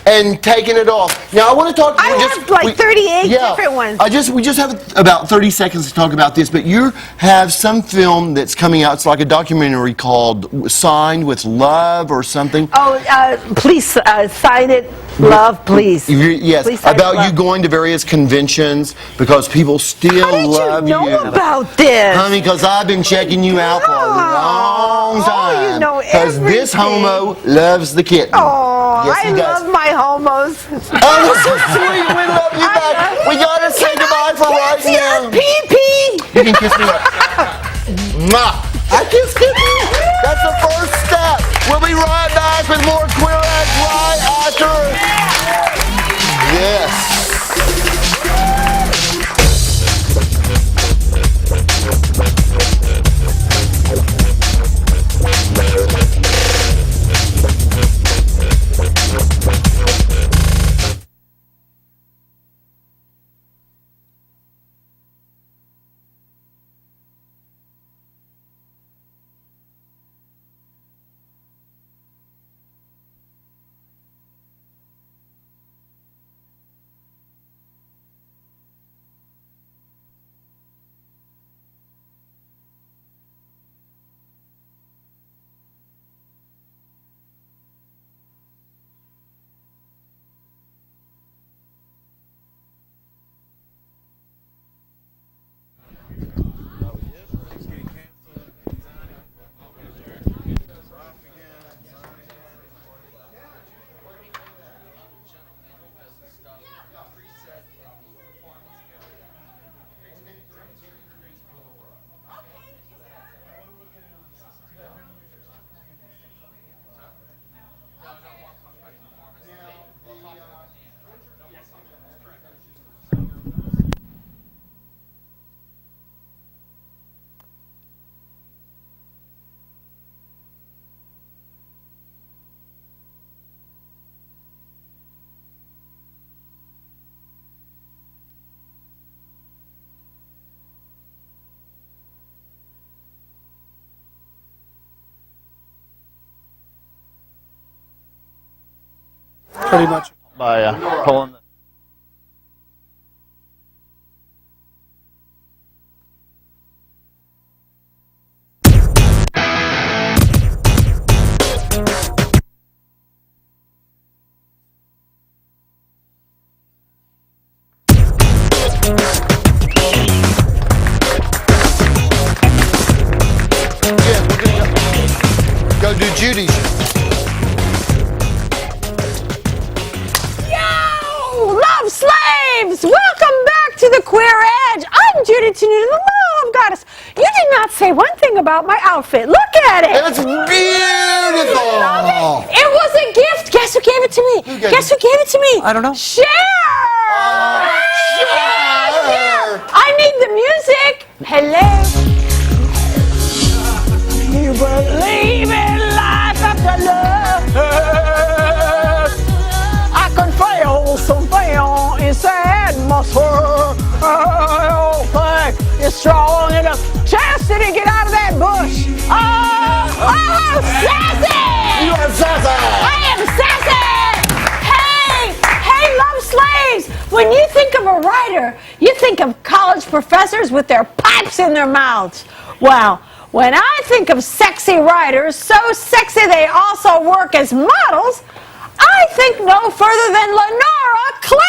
and Taking It Off. Now, I want to talk. I have like 38 different ones. We just have about 30 seconds to talk about this, but you have some film that's coming out. It's like a documentary called Signed with Love or something. Oh, please sign it. Love, please. Yes, Please sign about it, love. you going to various conventions because people still How did love you know about this? Honey, because I've been checking you out for a long time. Oh, you know Because this everything. homo loves the kitten. Oh, yes, he I does. love my homos. Oh, that's so sweet. We love you back. We gotta say goodbye for right now. Pee-pee. You can kiss me. Mwah. I kiss Kitten. That's the first step. We'll be right back with more Queer Act right after. Yes. Pretty much. By pulling the... Yeah, we're gonna go do Judy's. Yo, love slaves! Welcome back to the Queer Edge. I'm Judy Tenuta, the love goddess. You did not say one thing about my outfit. Look at it. It's beautiful. It was a gift. Guess who gave it to me? Guess who gave it to me? I don't know. Cher! Cher! I need the music. Hello. You believe in life after love. I can feel something inside my soul. It's strong enough. Chastity, get out of that bush. Oh, sassy! You are sassy! I am sassy! Hey, love slaves! When you think of a writer, you think of college professors with their pipes in their mouths. Well, when I think of sexy writers, so sexy they also work as models, I think no further than LENORA CLAIRE!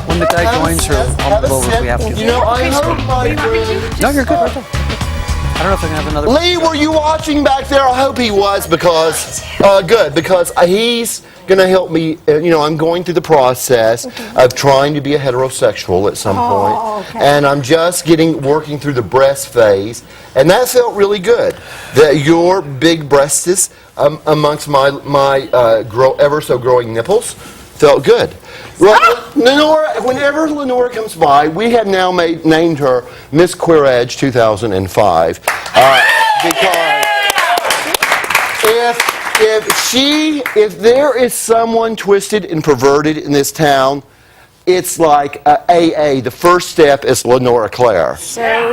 When the guy joins her, I'll move over if we have to. You know, I hope my friend... No, you're good right there. I don't know if I can have another. Lee, were you watching back there? I hope he was because, good, because he's going to help me. You know, I'm going through the process of trying to be a heterosexual at some point. Okay. And I'm just working through the breast phase. And that felt really good. That your big breasts amongst my ever so growing nipples felt good. Well, LENORA, whenever LENORA comes by, we have now named her Miss Queer Edge 2005 because if there is someone twisted and perverted in this town, it's like AA. The first step is LENORA CLAIRE.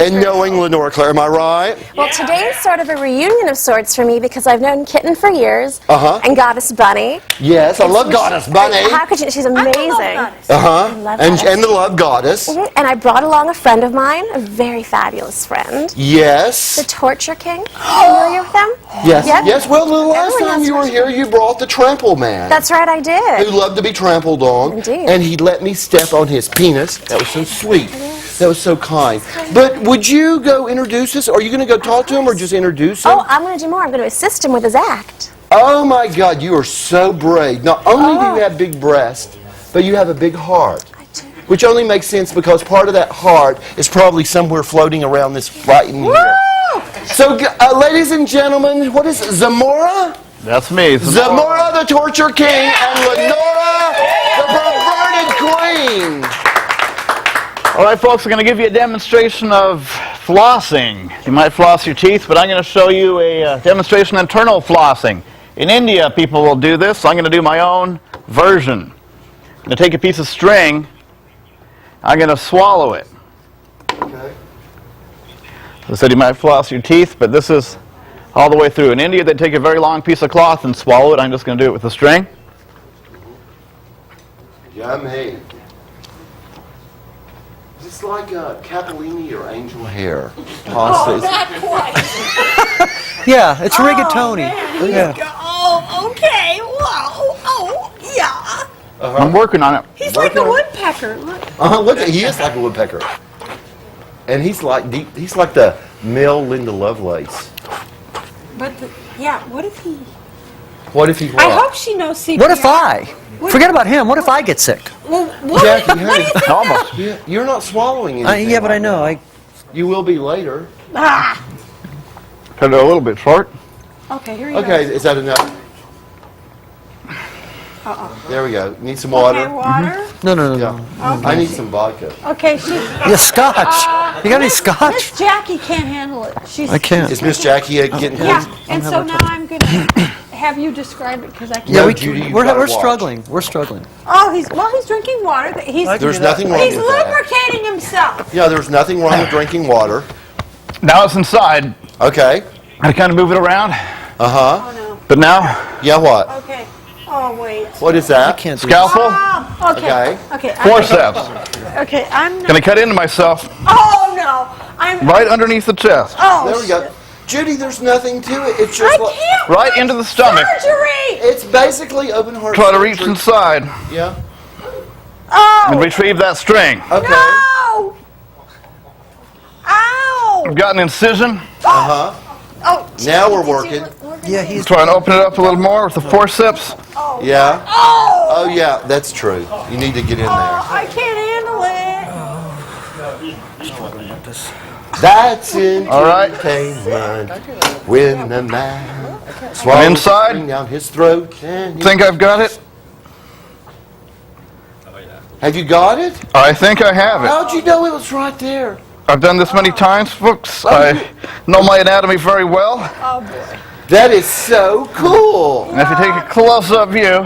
And knowing LENORA CLAIRE, am I right? Well, today is sort of a reunion of sorts for me because I've known Kitten for years and Goddess Bunny. Yes, I love Goddess Bunny. How could you? She's amazing. And the Love Goddess. And I brought along a friend of mine, a very fabulous friend. Yes. The Torture King. Are you familiar with him? Yes. Yep. Yes. Well, the last Everyone time knows you were here, you brought the Trample Man. That's right, I did. Who loved to be trampled on. Indeed. And he let me step on his penis. That was so sweet. That was so kind. But would you go introduce us? Are you going to go talk to him or just introduce him? Oh, I'm going to do more. I'm going to assist him with his act. Oh my God, you are so brave. Not only do you have big breasts, but you have a big heart. I do. Which only makes sense because part of that heart is probably somewhere floating around this frightened here. So, ladies and gentlemen, what is it, Zamora? That's me. Zamora the Torture King and LENORA the Perverted Queen. All right, folks, I'm going to give you a demonstration of flossing. You might floss your teeth, but I'm going to show you a demonstration of internal flossing. In India, people will do this, so I'm going to do my own version. I'm going to take a piece of string. I'm going to swallow it. Okay. As I said, you might floss your teeth, but this is all the way through. In India, they take a very long piece of cloth and swallow it. I'm just going to do it with a string. Yummy. Is this like capellini or angel hair? Pasta. Not quite. Yeah, it's rigatoni. Yeah. Oh, okay. Whoa. Oh, yeah. I'm working on it. He's like a woodpecker. Look. Look at he is like a woodpecker. And he's like the male Linda Lovelace. But what if he? What if he what? I hope she knows CPR. What if I? Forget about him. What if I get sick? Well, what? Jackie, What do you think? Almost. You're not swallowing anything. Yeah, but I like know. that. You will be later. Ah. Cut it a little bit short. Okay, here you go. Okay, is that enough? There we go. Need some water? Okay, water. No. Yeah. I need some vodka. Okay, she. Yeah, scotch. You got any scotch? Miss Jackie can't handle it. She's. I can't. Is Miss Jackie getting Yeah, and so now I'm gonna have you describe it because I can't. Yeah, No, Judy, you've we're gotta watch. struggling. We're struggling. Oh, he's drinking water. He's There's nothing wrong he's with that. lubricating himself. Yeah, there's nothing wrong with drinking water. Now it's inside. Okay. I kind of move it around. Uh-huh. no. But now, Yeah, what? Okay. Oh, wait. What is that? scalpel, Oh, okay. Okay. Okay. forceps. Okay, I'm not. Gonna cut into myself Oh, no. I'm. right underneath the chest. Oh, There we go. Judy, there's nothing to it. It's just I like, can't. Right into the stomach. Surgery. it's basically open heart Try to surgery. reach inside Yeah. and Oh, retrieve that string. Okay. no. Ow. I've got an incision. Uh-huh. Oh, Now we're working. Yeah, he's. Try and open it up a little more with the forceps. Yeah. oh. Oh, yeah, that's true. You need to get in there. I can't handle it. That's All right. entertainment. When the man I'm swallows inside. the string down his throat. And he- Think I've got it? Have you got it? I think I have it. How'd you know it was right there? I've done this many times, folks. I know my anatomy very well. Oh, boy. That is so cool. And if you take a close-up view,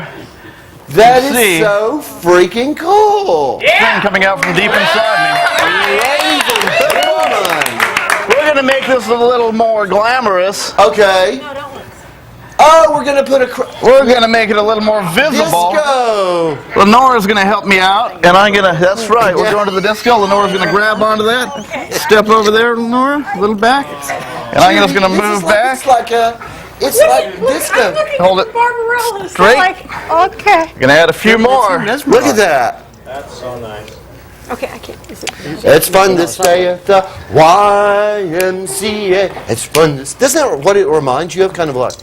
That You is see. so freaking cool. string coming out from deep inside Ladies and gentlemen. me. We're going to make this a little more glamorous. Okay. Oh, we're going to put a We're going to make it a little more visible. disco. Lenora's going to help me out, and I'm going to, that's right, we're going to the disco. Lenora's going to grab onto that. Step over there, Lenora, a little back. And I'm just going to move back. It's like disco. Hold it Barbarellas. straight. Like, okay. Going to add a few more. Look at that. Okay, I can't. Is it? It's fun to stay at the YMCA. It's fun to... Doesn't that what it reminds you of? Kind of like...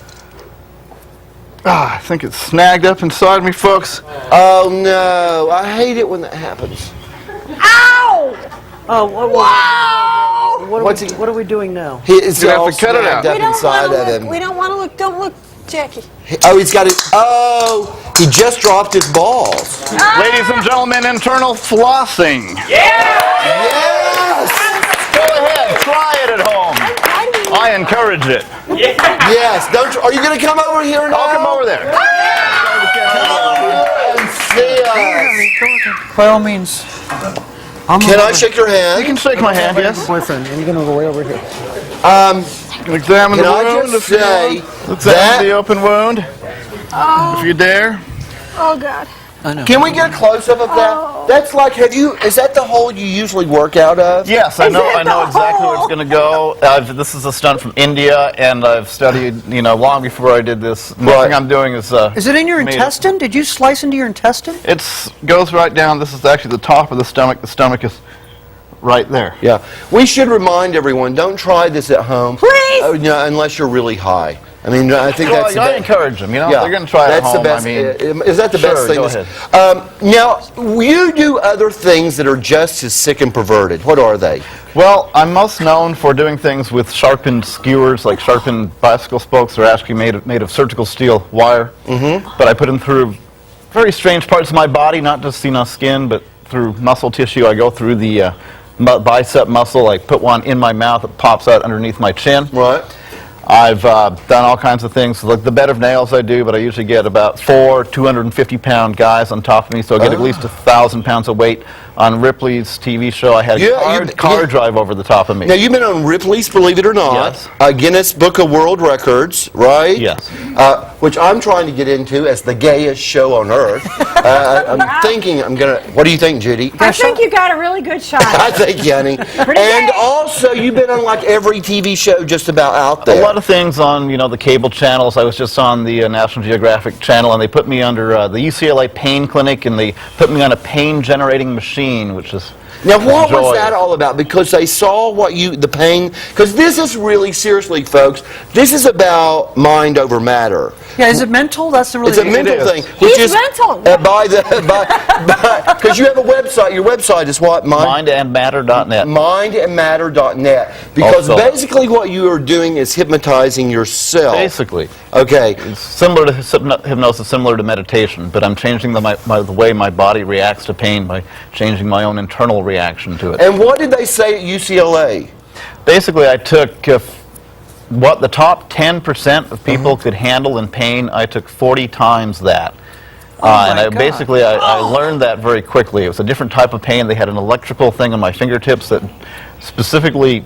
Ah, I think it's snagged up inside me, folks. Oh, no. I hate it when that happens. Ow! Oh, Wow! what are we doing now? It's You have all to cut it snagged out. up inside of him. We don't want to look. Don't look, Jackie. Oh, he's got it. Oh, he just dropped his balls. Ladies and gentlemen, internal flossing. Yes! Go ahead, try it at home. I encourage it. Yes. Don't. Are you going to come over here now? I'll come over there. and see us. By all means. Can I shake your You hand? can shake my hand, yes. Boyfriend, and you're gonna go way over here. Examine Can the I wound just if you say want. Examine that- the open wound, if you dare. Oh God. I know. Can we get a close-up of that? That's like, is that the hole you usually work out of? Yes, I know exactly where it's going to go. This is a stunt from India, and I've studied, long before I did this. Nothing I'm doing is... Is it in your made it. intestine? Did you slice into your intestine? It goes right down. This is actually the top of the stomach. The stomach is right there. Yeah. We should remind everyone, don't try this at home. Please! No, unless you're really high. I mean, I think Well, that's the I best. encourage them. Yeah, They're going to try it at that's home. the best. I mean, Is that the sure, best thing? go that's- ahead. Now, you do other things that are just as sick and perverted. What are they? Well, I'm most known for doing things with sharpened skewers, like sharpened bicycle spokes. They're actually made of surgical steel wire. Mm-hmm. But I put them through very strange parts of my body, not just skin, but through muscle tissue. I go through the bicep muscle. I put one in my mouth. It pops out underneath my chin. Right. I've done all kinds of things. Like the bed of nails I do, but I usually get about 4 250-pound guys on top of me, so I get at least 1,000 pounds of weight. On Ripley's TV show, I had a car drive over the top of me. Now, you've been on Ripley's, believe it or not. Yes. Guinness Book of World Records, right? Yes. Which I'm trying to get into as the gayest show on earth. I'm thinking I'm going to... What do you think, Judy? I think you got a really good shot. I think, Yanni. And gay. also, you've been on like every TV show just about out there. A lot of things on, the cable channels. I was just on the National Geographic channel, and they put me under the UCLA Pain Clinic, and they put me on a pain-generating machine, which is Now, what was joyous. that all about? Because they saw the pain. Because this is really, seriously, folks, this is about mind over matter. Yeah, is it mental? That's the really... It's a mental thing. He's mental. Because you have a website. Your website is what? mindandmatter.net. Mindandmatter.net. Because Also. basically what you are doing is hypnotizing yourself. Basically. Okay. It's similar to hypnosis, similar to meditation, but I'm changing the way my body reacts to pain by changing my own internal reaction to it. And what did they say at UCLA? Basically, I took what the top 10% of people could handle in pain. I took 40 times that. And I basically, I learned that very quickly. It was a different type of pain. They had an electrical thing on my fingertips that specifically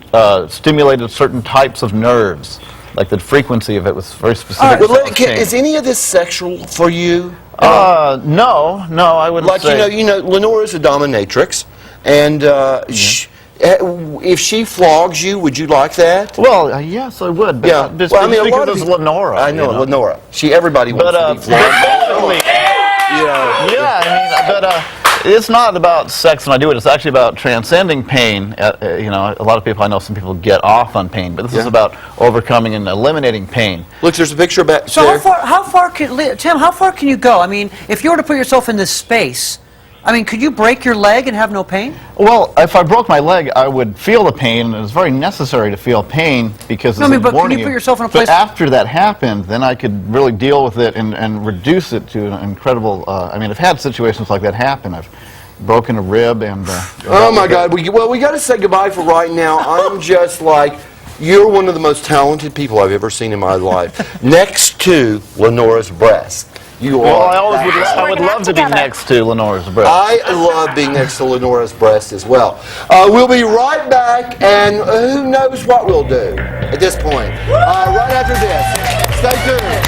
stimulated certain types of nerves. Like the frequency of it was very specific. Is any of this sexual for you? No, I wouldn't say. Like, Lenora's a dominatrix, and if she flogs you, would you like that? Well, yes, I would. But Yeah. Just Well, I mean, a because lot of it's people, Lenora. I know, Lenora. Everybody wants to be flogged. It's not about sex when I do it. It's actually about transcending pain. A lot of people, I know some people get off on pain, but this is about overcoming and eliminating pain. Look, there's a picture back So there. how far can you go? I mean, if you were to put yourself in this space, I mean, could you break your leg and have no pain? Well, if I broke my leg, I would feel the pain, and it's very necessary to feel pain because it's but warning can you put yourself in a place? But after that happened, then I could really deal with it and reduce it to an incredible. I mean, I've had situations like that happen. I've broken a rib and. Oh my God! We got to say goodbye for right now. I'm just like, you're one of the most talented people I've ever seen in my life, next to Lenora's breast. You are. I would love to be next to Lenora's breast. I love being next to Lenora's breast as well. We'll be right back, and who knows what we'll do at this point. Right after this. Stay tuned.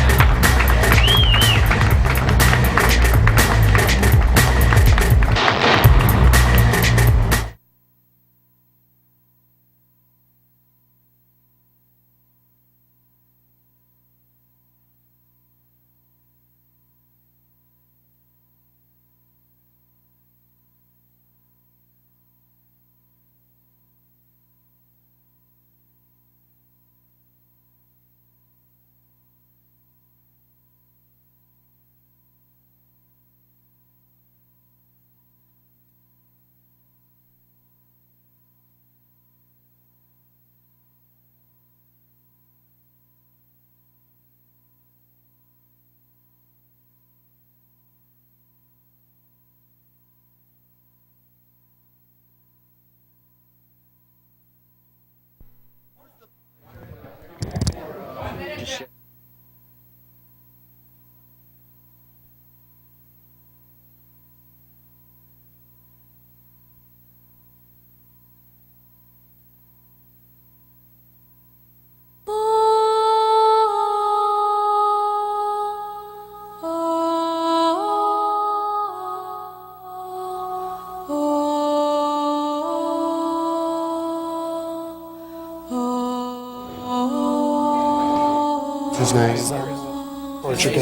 His name?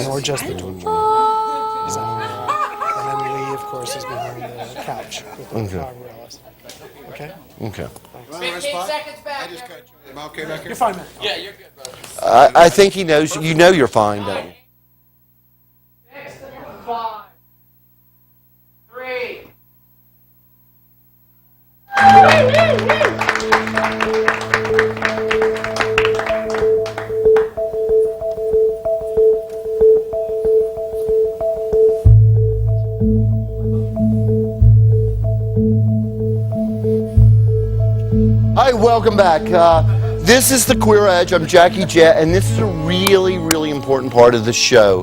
Or just the torture. And then Lee, of course, is behind the couch with the Barbarellas. Okay? Okay. 15 seconds back. I just cut you. Am I okay back here? You're fine, man. Yeah, you're good, brother. I think he knows. You know you're fine, don't you? 5, 3. Hi, welcome back. This is the Queer Edge. I'm Jett, and this is a really, really important part of the show.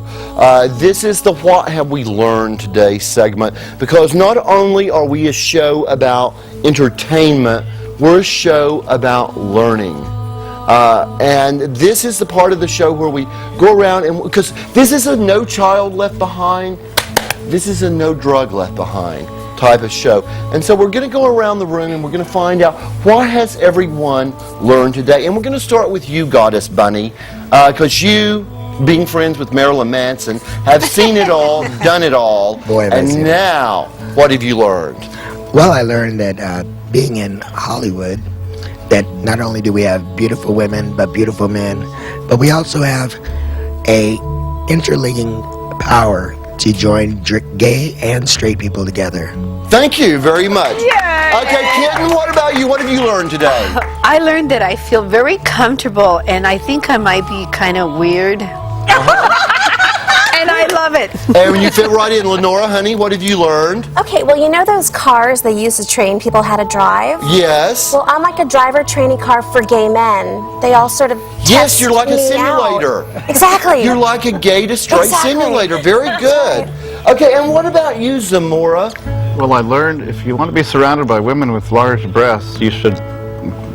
This is the What Have We Learned Today segment, because not only are we a show about entertainment, we're a show about learning. And this is the part of the show where we go around, and because this is a No Child Left Behind, this is a No Drug Left Behind type of show. And so we're going to go around the room and we're going to find out what has everyone learned today. And we're going to start with you, Goddess Bunny, because you, being friends with Marilyn Manson, have seen it all, done it all. Boy, have I seen and it. now, what have you learned? Well, I learned that being in Hollywood, that not only do we have beautiful women, but beautiful men, but we also have a interlinking power to join gay and straight people together. Thank you very much. Yay! Okay, Kitten, what about you? What have you learned today? I learned that I feel very comfortable, and I think I might be kind of weird. And I love it. And when you fit right in, Lenora, honey, what have you learned? Okay, well, you know those cars they used to train people how to drive? Yes. Well, I'm like a driver training car for gay men. They all sort of Yes, you're like a test me simulator. out. Exactly. You're like a gay to straight Exactly. simulator. Very That's good. right. Okay, and what about you, Zamora? Well, I learned if you want to be surrounded by women with large breasts, you should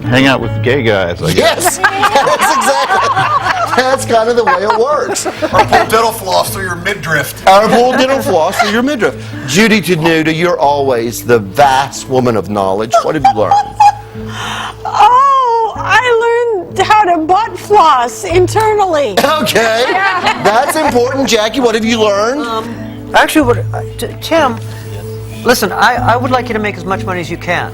hang out with gay guys, I guess. Yes, that's exactly. That's kind of the way it works. Or pull dental floss through your midriff. Or pull dental floss through your midriff. Judy Tenuta, you're always the vast woman of knowledge. What have you learned? Oh, I learned how to butt floss internally. Okay, that's important. Jackie, what have you learned? Actually, Tim, listen, I would like you to make as much money as you can.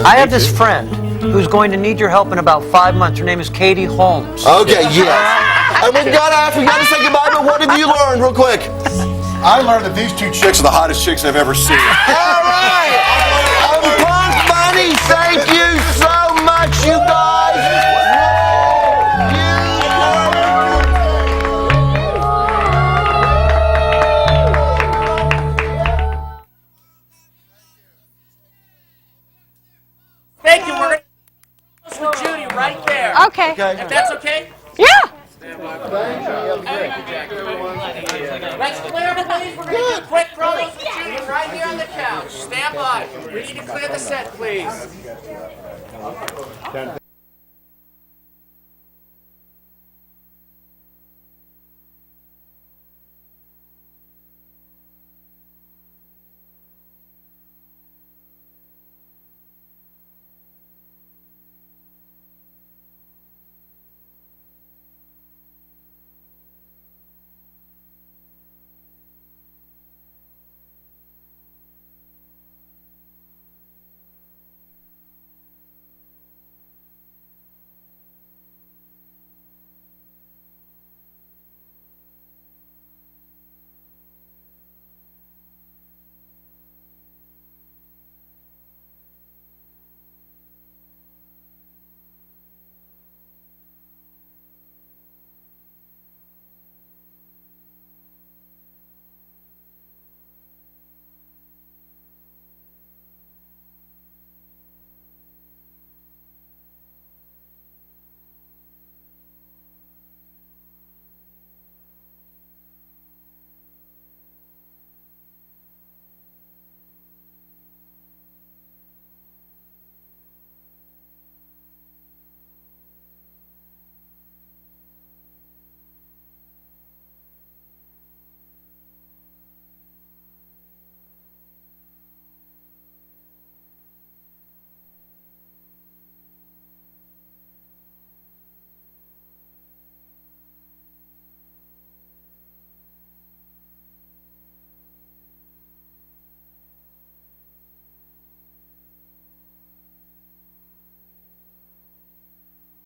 I have this friend who's going to need your help in about 5 months. Her name is Katie Holmes. Okay, yes. And we gotta say goodbye, but what have you learned, real quick? I learned that these two chicks are the hottest chicks I've ever seen. All right! Punk Bunny, thank you so much, you guys! Thank you. We're going to with Judy right there. Okay. If that's okay? Yeah. Let's clear, please. We're going to do quick promos with Judy right here on the couch. Stand by. We need to clear the set, please.